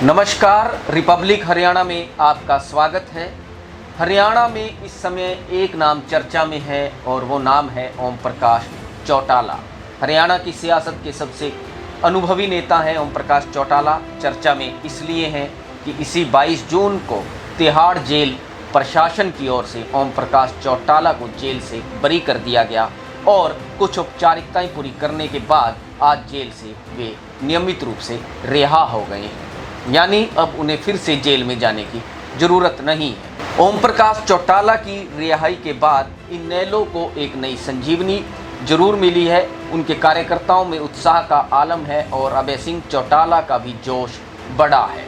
नमस्कार, रिपब्लिक हरियाणा में आपका स्वागत है। हरियाणा में इस समय एक नाम चर्चा में है और वो नाम है ओम प्रकाश चौटाला। हरियाणा की सियासत के सबसे अनुभवी नेता हैं ओम प्रकाश चौटाला। चर्चा में इसलिए हैं कि इसी 22 जून को तिहाड़ जेल प्रशासन की ओर से ओम प्रकाश चौटाला को जेल से बरी कर दिया गया और कुछ औपचारिकताएं पूरी करने के बाद आज जेल से वे नियमित रूप से रिहा हो गए हैं, यानी अब उन्हें फिर से जेल में जाने की जरूरत नहीं है। ओम प्रकाश चौटाला की रिहाई के बाद इनेलो को एक नई संजीवनी जरूर मिली है। उनके कार्यकर्ताओं में उत्साह का आलम है और अभय सिंह चौटाला का भी जोश बढ़ा है।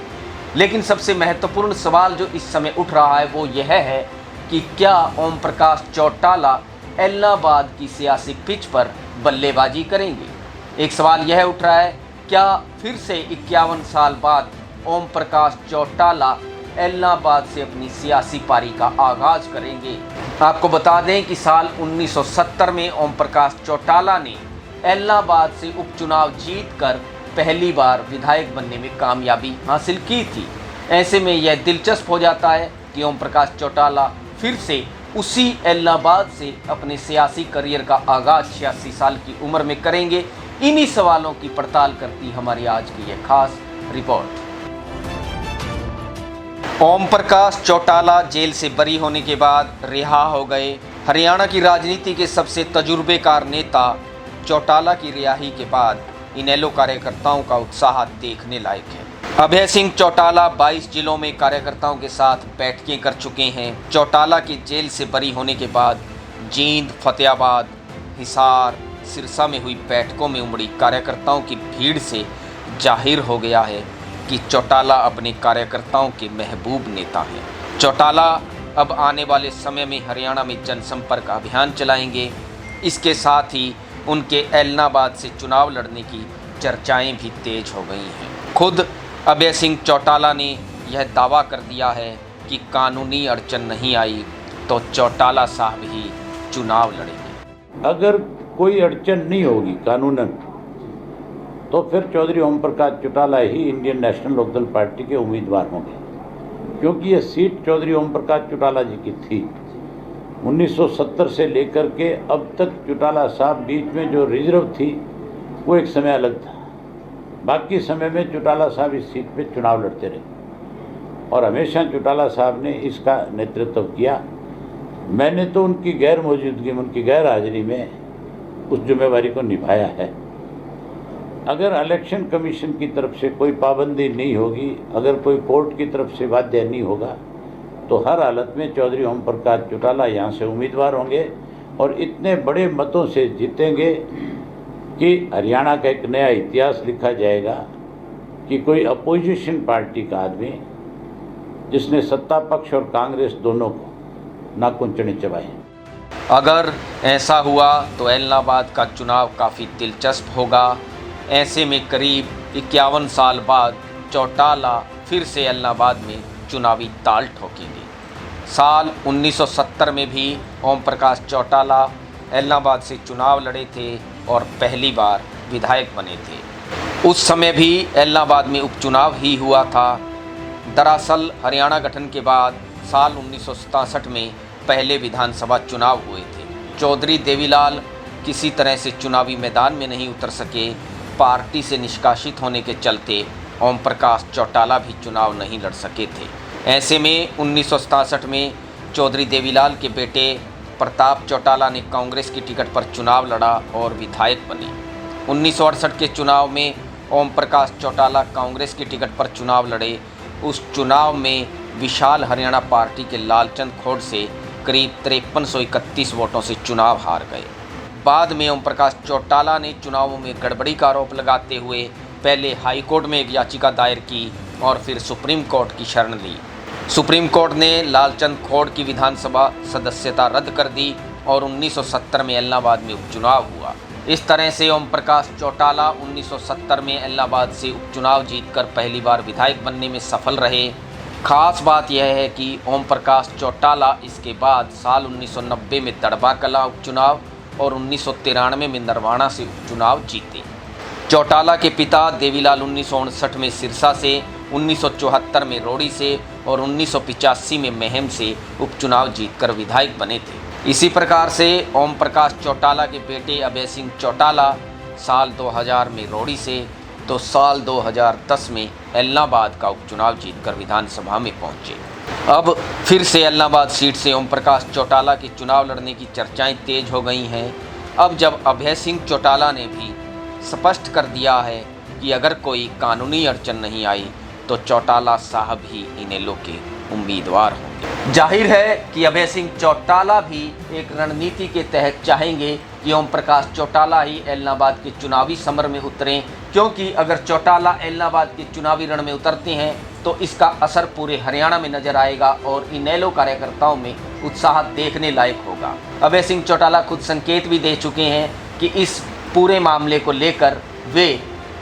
लेकिन सबसे महत्वपूर्ण सवाल जो इस समय उठ रहा है वो यह है कि क्या ओम प्रकाश चौटाला इलाहाबाद की सियासी पिच पर बल्लेबाजी करेंगे। एक सवाल यह उठ रहा है, क्या फिर से 51 साल बाद ओम प्रकाश चौटाला इलाहाबाद से अपनी सियासी पारी का आगाज करेंगे। आपको बता दें कि साल 1970 में ओम प्रकाश चौटाला ने इलाहाबाद से उपचुनाव जीतकर पहली बार विधायक बनने में कामयाबी हासिल की थी। ऐसे में यह दिलचस्प हो जाता है कि ओम प्रकाश चौटाला फिर से उसी इलाहाबाद से अपने सियासी करियर का आगाज 86 साल की उम्र में करेंगे। इन्हीं सवालों की पड़ताल करती हमारी आज की यह खास रिपोर्ट। ओम प्रकाश चौटाला जेल से बरी होने के बाद रिहा हो गए। हरियाणा की राजनीति के सबसे तजुर्बेकार नेता चौटाला की रिहाई के बाद इनेलो कार्यकर्ताओं का उत्साह देखने लायक है। अभय सिंह चौटाला 22 जिलों में कार्यकर्ताओं के साथ बैठकें कर चुके हैं। चौटाला की जेल से बरी होने के बाद जींद, फतेहाबाद, हिसार, सिरसा में हुई बैठकों में उमड़ी कार्यकर्ताओं की भीड़ से जाहिर हो गया है कि चौटाला अपने कार्यकर्ताओं के महबूब नेता हैं। चौटाला अब आने वाले समय में हरियाणा में जनसंपर्क अभियान चलाएंगे। इसके साथ ही उनके इलाहाबाद से चुनाव लड़ने की चर्चाएं भी तेज हो गई हैं। खुद अभय सिंह चौटाला ने यह दावा कर दिया है कि कानूनी अड़चन नहीं आई तो चौटाला साहब ही चुनाव लड़ेंगे। अगर कोई अड़चन नहीं होगी कानूनन तो फिर चौधरी ओम प्रकाश चौटाला ही इंडियन नेशनल लोकदल पार्टी के उम्मीदवार होंगे, क्योंकि ये सीट चौधरी ओम प्रकाश चौटाला जी की थी। 1970 से लेकर के अब तक चौटाला साहब बीच में जो रिजर्व थी वो एक समय अलग था। बाकी समय में चौटाला साहब इस सीट पे चुनाव लड़ते रहे और हमेशा चौटाला साहब ने इसका नेतृत्व किया। मैंने तो उनकी गैर मौजूदगी में, उनकी गैर हाजिरी में उस जिम्मेवारी को निभाया है। अगर इलेक्शन कमीशन की तरफ से कोई पाबंदी नहीं होगी, अगर कोई कोर्ट की तरफ से बाध्य नहीं होगा तो हर हालत में चौधरी ओम प्रकाश चौटाला यहाँ से उम्मीदवार होंगे और इतने बड़े मतों से जीतेंगे कि हरियाणा का एक नया इतिहास लिखा जाएगा कि कोई अपोजिशन पार्टी का आदमी जिसने सत्ता पक्ष और कांग्रेस दोनों को नाकुंचने चबाए। अगर ऐसा हुआ तो इलाहाबाद का चुनाव काफ़ी दिलचस्प होगा। ऐसे में करीब 51 साल बाद चौटाला फिर से इलाहाबाद में चुनावी ताल ठोकेंगे। साल 1970 में भी ओम प्रकाश चौटाला इलाहाबाद से चुनाव लड़े थे और पहली बार विधायक बने थे। उस समय भी इलाहाबाद में उपचुनाव ही हुआ था। दरअसल हरियाणा गठन के बाद साल 1967 में पहले विधानसभा चुनाव हुए थे। चौधरी देवीलाल किसी तरह से चुनावी मैदान में नहीं उतर सके। पार्टी से निष्कासित होने के चलते ओम प्रकाश चौटाला भी चुनाव नहीं लड़ सके थे। ऐसे में 1967 में चौधरी देवीलाल के बेटे प्रताप चौटाला ने कांग्रेस की टिकट पर चुनाव लड़ा और विधायक बने। 1968 के चुनाव में ओम प्रकाश चौटाला कांग्रेस की टिकट पर चुनाव लड़े। उस चुनाव में विशाल हरियाणा पार्टी के लालचंद खोड़ से करीब 5331 वोटों से चुनाव हार गए। बाद में ओम प्रकाश चौटाला ने चुनावों में गड़बड़ी का आरोप लगाते हुए पहले हाई कोर्ट में एक याचिका दायर की और फिर सुप्रीम कोर्ट की शरण ली। सुप्रीम कोर्ट ने लालचंद खोड़ की विधानसभा सदस्यता रद्द कर दी और 1970 में इलाहाबाद में उपचुनाव हुआ। इस तरह से ओम प्रकाश चौटाला 1970 में इलाहाबाद से उपचुनाव जीतकर पहली बार विधायक बनने में सफल रहे। खास बात यह है कि ओम प्रकाश चौटाला इसके बाद साल 1990 में दड़बा कला उपचुनाव और 1993 में नरवाना से उपचुनाव जीते। चौटाला के पिता देवीलाल 1959 में सिरसा से, 1974 में रोड़ी से और 1985 में महम से उपचुनाव जीतकर विधायक बने थे। इसी प्रकार से ओम प्रकाश चौटाला के बेटे अभय सिंह चौटाला साल 2000 में रोड़ी से तो साल 2010 में एलनाबाद का उपचुनाव जीतकर विधानसभा में पहुंचे। अब फिर से एलनाबाद सीट से ओम प्रकाश चौटाला के चुनाव लड़ने की चर्चाएं तेज हो गई हैं। अब जब अभय सिंह चौटाला ने भी स्पष्ट कर दिया है कि अगर कोई कानूनी अड़चन नहीं आई तो चौटाला साहब ही इनेलो के उम्मीदवार होंगे। जाहिर है कि अभय सिंह चौटाला भी एक रणनीति के तहत चाहेंगे कि ओम प्रकाश चौटाला ही एलनाबाद के चुनावी समर में उतरें, क्योंकि अगर चौटाला एलनाबाद के चुनावी रण में उतरते हैं तो इसका असर पूरे हरियाणा में नजर आएगा और इनेलो कार्यकर्ताओं में उत्साह देखने लायक होगा। अभय सिंह चौटाला खुद संकेत भी दे चुके हैं कि इस पूरे मामले को लेकर वे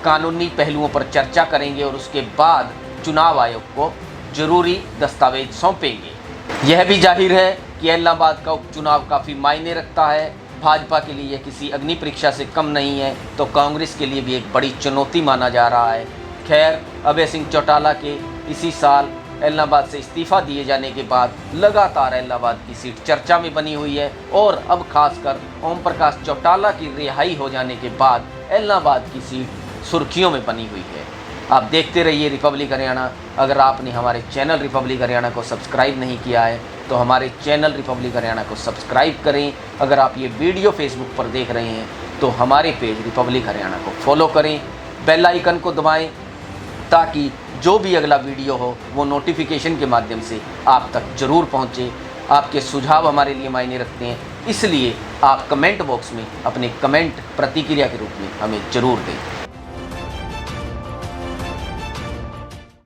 कानूनी पहलुओं पर चर्चा करेंगे और उसके बाद चुनाव आयोग को जरूरी दस्तावेज सौंपेंगे। यह भी जाहिर है कि एलनाबाद का उपचुनाव काफ़ी मायने रखता है। भाजपा के लिए यह किसी अग्नि परीक्षा से कम नहीं है तो कांग्रेस के लिए भी एक बड़ी चुनौती माना जा रहा है। खैर, अभय सिंह चौटाला के इसी साल एलनाबाद से इस्तीफा दिए जाने के बाद लगातार एलनाबाद की सीट चर्चा में बनी हुई है और अब खासकर ओम प्रकाश चौटाला की रिहाई हो जाने के बाद एलनाबाद की सीट सुर्खियों में बनी हुई है। आप देखते रहिए रिपब्लिक हरियाणा। अगर आपने हमारे चैनल रिपब्लिक हरियाणा को सब्सक्राइब नहीं किया है तो हमारे चैनल रिपब्लिक हरियाणा को सब्सक्राइब करें। अगर आप ये वीडियो फेसबुक पर देख रहे हैं तो हमारे पेज रिपब्लिक हरियाणा को फॉलो करें, बेल आइकन को दबाएं ताकि जो भी अगला वीडियो हो वो नोटिफिकेशन के माध्यम से आप तक ज़रूर पहुँचे। आपके सुझाव हमारे लिए मायने रखते हैं, इसलिए आप कमेंट बॉक्स में अपने कमेंट प्रतिक्रिया के रूप में हमें ज़रूर दें।